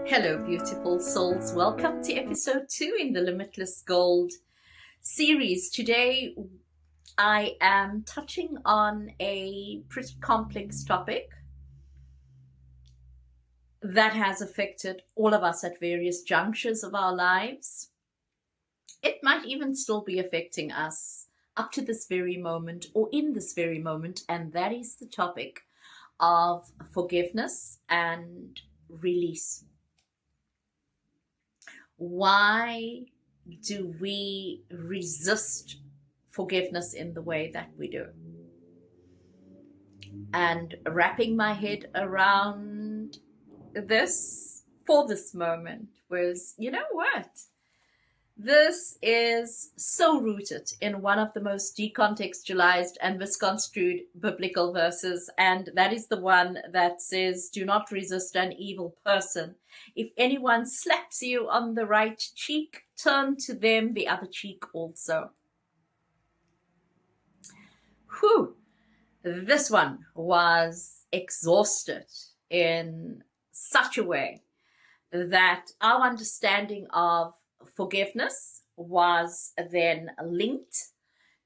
Hello, beautiful souls. Welcome to episode 2 in the Limitless Gold series. Today, I am touching on a pretty complex topic that has affected all of us at various junctures of our lives. It might even still be affecting us up to this very moment or in this very moment, and that is the topic of forgiveness and release. Why do we resist forgiveness in the way that we do? And wrapping my head around this for this moment was, you know what? This is so rooted in one of the most decontextualized and misconstrued biblical verses, and that is the one that says, "Do not resist an evil person. If anyone slaps you on the right cheek, turn to them the other cheek also." Whew! This one was exhausted in such a way that our understanding of forgiveness was then linked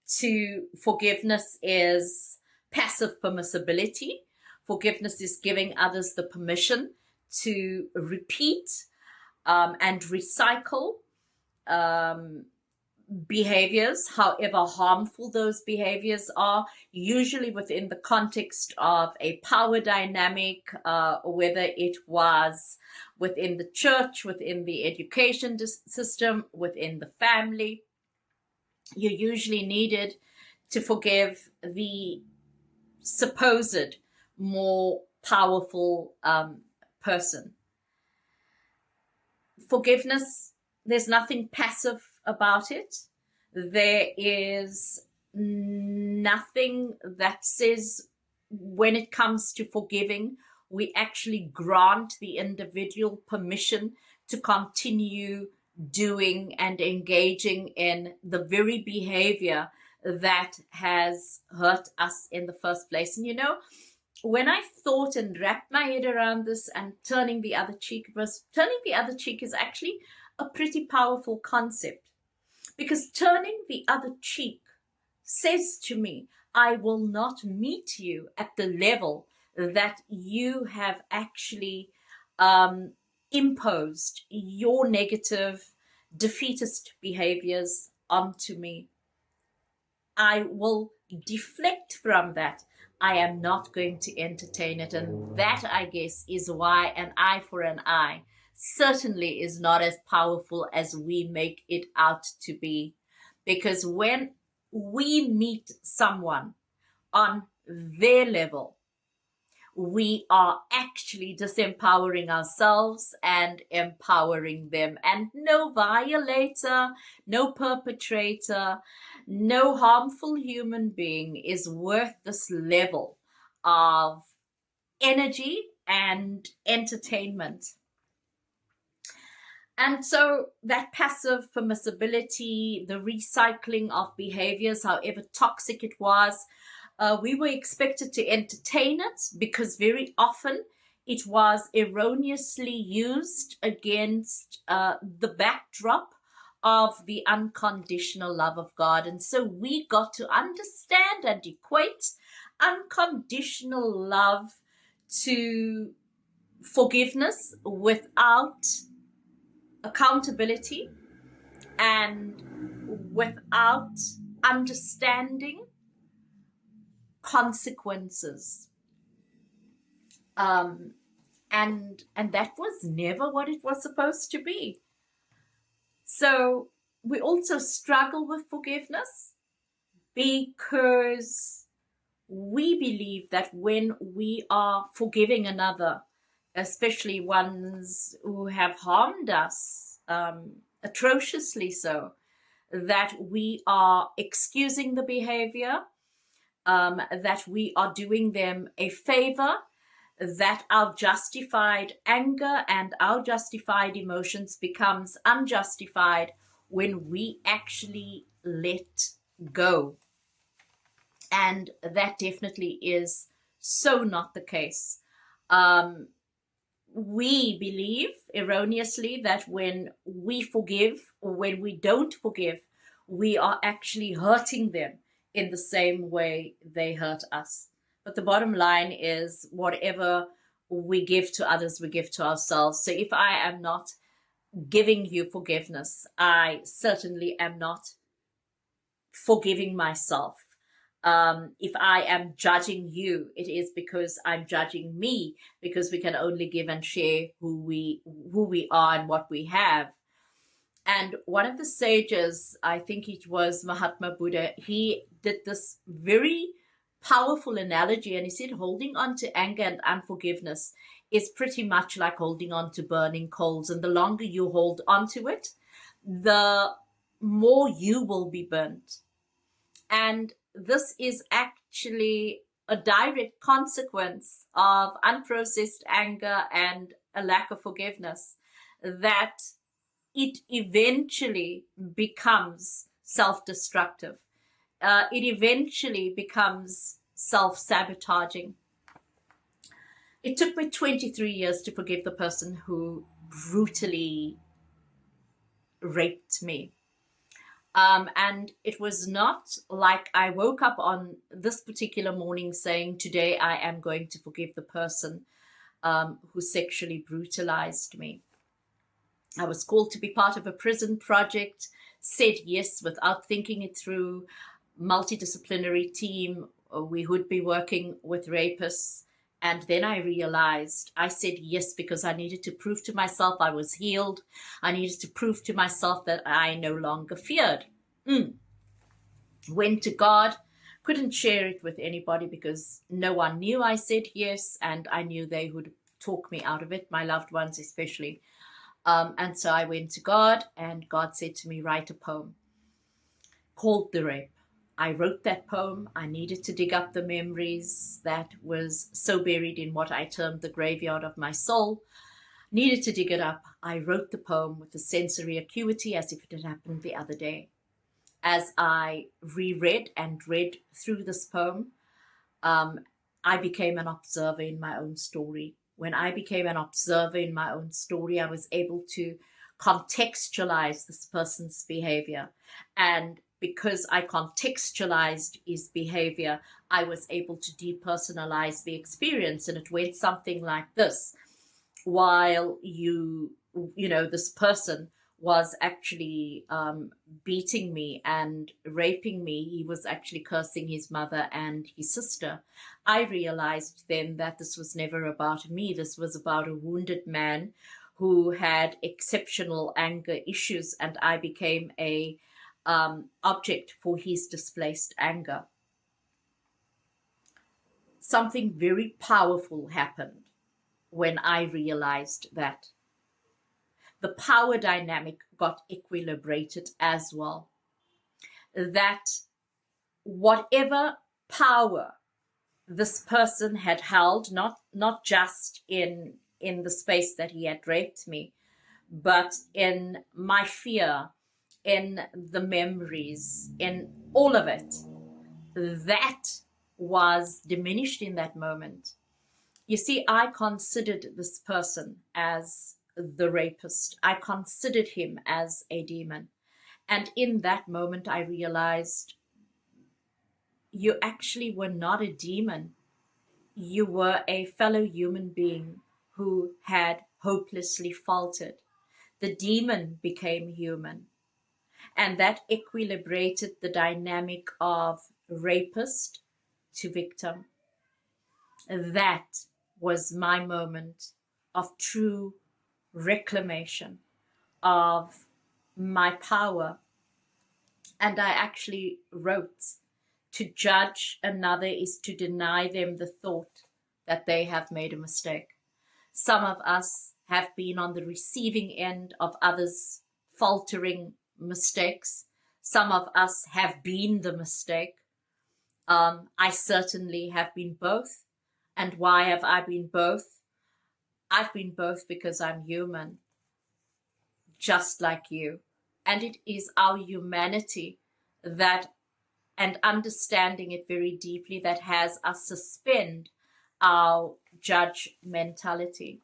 to forgiveness is passive permissibility. Forgiveness is giving others the permission to repeat and recycle behaviors, however harmful those behaviors are, usually within the context of a power dynamic, whether it was within the church, within the education system, within the family. You usually needed to forgive the supposed more powerful person. Forgiveness, there's nothing passive about it. There is nothing that says when it comes to forgiving, we actually grant the individual permission to continue doing and engaging in the very behavior that has hurt us in the first place. And you know, when I thought and wrapped my head around this and turning the other cheek is actually a pretty powerful concept, because turning the other cheek says to me, I will not meet you at the level that you have actually imposed your negative, defeatist behaviors onto me. I will deflect from that. I am not going to entertain it. And that, I guess, is why an eye for an eye certainly is not as powerful as we make it out to be. Because when we meet someone on their level, we are actually disempowering ourselves and empowering them. And no violator, no perpetrator, no harmful human being is worth this level of energy and entertainment. And so that passive permissibility, the recycling of behaviors, however toxic it was, we were expected to entertain it because very often it was erroneously used against the backdrop of the unconditional love of God. And so we got to understand and equate unconditional love to forgiveness without accountability and without understanding consequences. And that was never what it was supposed to be. So we also struggle with forgiveness because we believe that when we are forgiving another, especially ones who have harmed us, atrociously so, that we are excusing the behavior, that we are doing them a favor, that our justified anger and our justified emotions becomes unjustified when we actually let go. And that definitely is so not the case. we believe erroneously that when we forgive or when we don't forgive, we are actually hurting them in the same way they hurt us. But the bottom line is whatever we give to others, we give to ourselves. So if I am not giving you forgiveness, I certainly am not forgiving myself. If I am judging you, it is because I'm judging me, because we can only give and share who we are and what we have. And one of the sages, I think it was Mahatma Buddha, he did this very powerful analogy, and he said holding on to anger and unforgiveness is pretty much like holding on to burning coals, and the longer you hold on to it, the more you will be burnt. And this is actually a direct consequence of unprocessed anger and a lack of forgiveness, that it eventually becomes self-destructive. It eventually becomes self-sabotaging. It took me 23 years to forgive the person who brutally raped me. And it was not like I woke up on this particular morning saying, today I am going to forgive the person who sexually brutalized me. I was called to be part of a prison project, said yes without thinking it through, multidisciplinary team. We would be working with rapists. And then I realized I said yes because I needed to prove to myself I was healed. I needed to prove to myself that I no longer feared. Went to God, couldn't share it with anybody because no one knew I said yes, and I knew they would talk me out of it, my loved ones especially. And so I went to God, and God said to me, write a poem called The Rape. I wrote that poem. I needed to dig up the memories that was so buried in what I termed the graveyard of my soul. Needed to dig it up. I wrote the poem with the sensory acuity as if it had happened the other day. As I reread and read through this poem, I became an observer in my own story. When I became an observer in my own story, I was able to contextualize this person's behavior. And because I contextualized his behavior, I was able to depersonalize the experience. And it went something like this. While this person was actually beating me and raping me, he was actually cursing his mother and his sister. I realized then that this was never about me. This was about a wounded man who had exceptional anger issues, and I became a object for his displaced anger. Something very powerful happened when I realized that. The power dynamic got equilibrated as well. That whatever power this person had held, not just in the space that he had raped me, but in my fear, in the memories, in all of it, that was diminished in that moment. You see, I considered this person as the rapist. I considered him as a demon. And in that moment, I realized you actually were not a demon. You were a fellow human being who had hopelessly faltered. The demon became human. And that equilibrated the dynamic of rapist to victim. That was my moment of true reclamation of my power. And I actually wrote, to judge another is to deny them the thought that they have made a mistake. Some of us have been on the receiving end of others' faltering mistakes. Some of us have been the mistake. I certainly have been both. And why have I been both? I've been both because I'm human, just like you. And it is our humanity that, and understanding it very deeply, that has us suspend our judge mentality.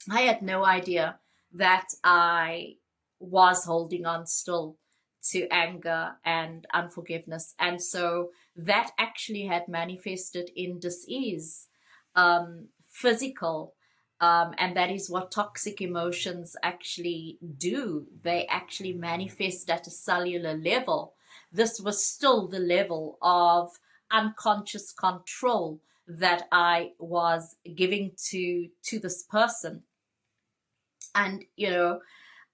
I had no idea that I was holding on still to anger and unforgiveness. And so that actually had manifested in dis-ease, physical. And that is what toxic emotions actually do. They actually manifest at a cellular level. This was still the level of unconscious control that I was giving to this person. And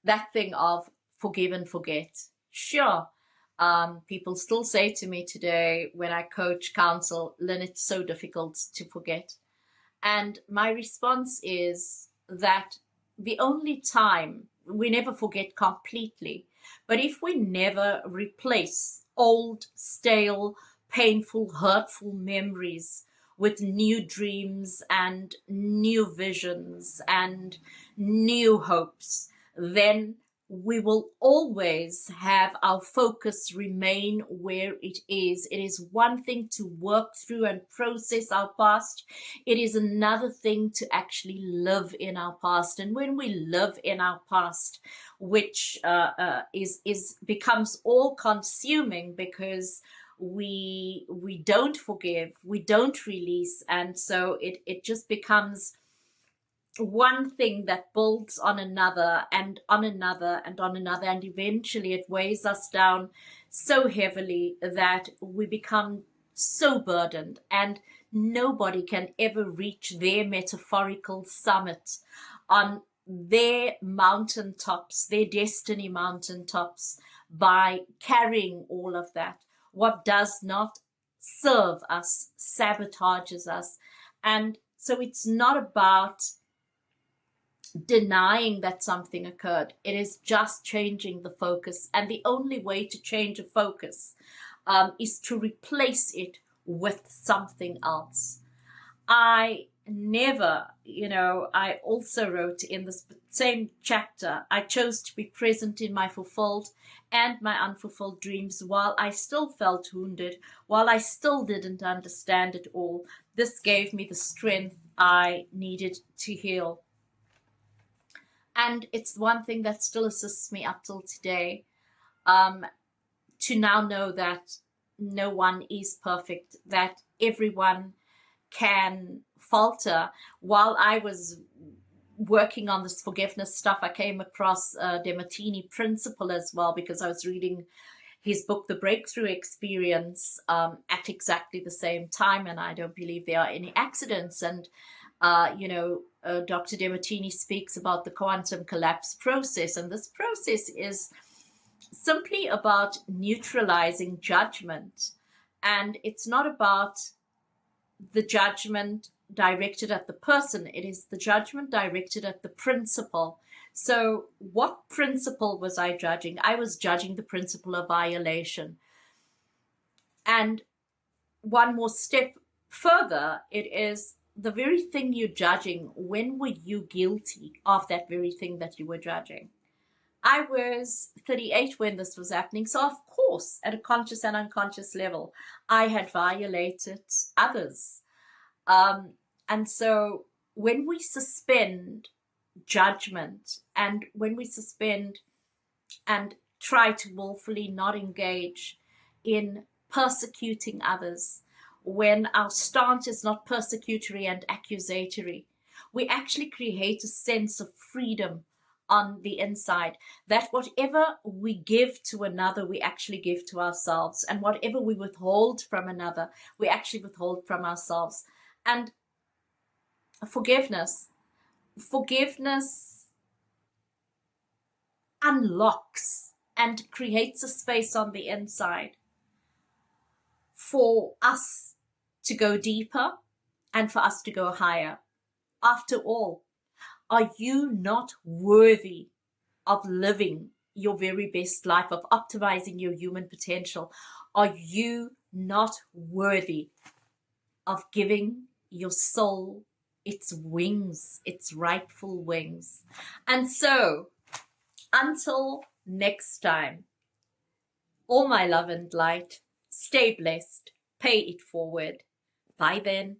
that thing of forgive and forget. Sure. People still say to me today when I coach counsel, Lynn, it's so difficult to forget. And my response is that the only time we never forget completely, but if we never replace old, stale, painful, hurtful memories with new dreams and new visions and new hopes, then we will always have our focus remain where it is. It is one thing to work through and process our past. It is another thing to actually live in our past. And when we live in our past, which is becomes all consuming because we don't forgive, we don't release, and so it just becomes one thing that builds on another and on another and on another, and eventually it weighs us down so heavily that we become so burdened, and nobody can ever reach their metaphorical summit on their mountaintops, their destiny mountaintops, by carrying all of that. What does not serve us sabotages us. And so it's not about denying that something occurred. It is just changing the focus. And the only way to change a focus is to replace it with something else. I never, I also wrote in this same chapter, I chose to be present in my fulfilled and my unfulfilled dreams while I still felt wounded, while I still didn't understand it all. This gave me the strength I needed to heal. And it's one thing that still assists me up till today, to now know that no one is perfect, that everyone can falter. While I was working on this forgiveness stuff, I came across Demartini principle as well, because I was reading his book, The Breakthrough Experience, at exactly the same time, and I don't believe there are any accidents. And Dr. Demartini speaks about the quantum collapse process, and this process is simply about neutralizing judgment. And it's not about the judgment directed at the person, it is the judgment directed at the principle. So what principle was I judging? I was judging the principle of violation. And one more step further, it is the very thing you're judging. When were you guilty of that very thing that you were judging? I was 38 when this was happening. So, of course, at a conscious and unconscious level, I had violated others. And so when we suspend judgment, and when we suspend and try to willfully not engage in persecuting others, when our stance is not persecutory and accusatory, we actually create a sense of freedom on the inside, that whatever we give to another, we actually give to ourselves, and whatever we withhold from another, we actually withhold from ourselves. And forgiveness unlocks and creates a space on the inside for us to go deeper and for us to go higher. After all, are you not worthy of living your very best life, of optimizing your human potential? Are you not worthy of giving your soul its wings, its rightful wings? And so, until next time, all my love and light, stay blessed, pay it forward. Bye then.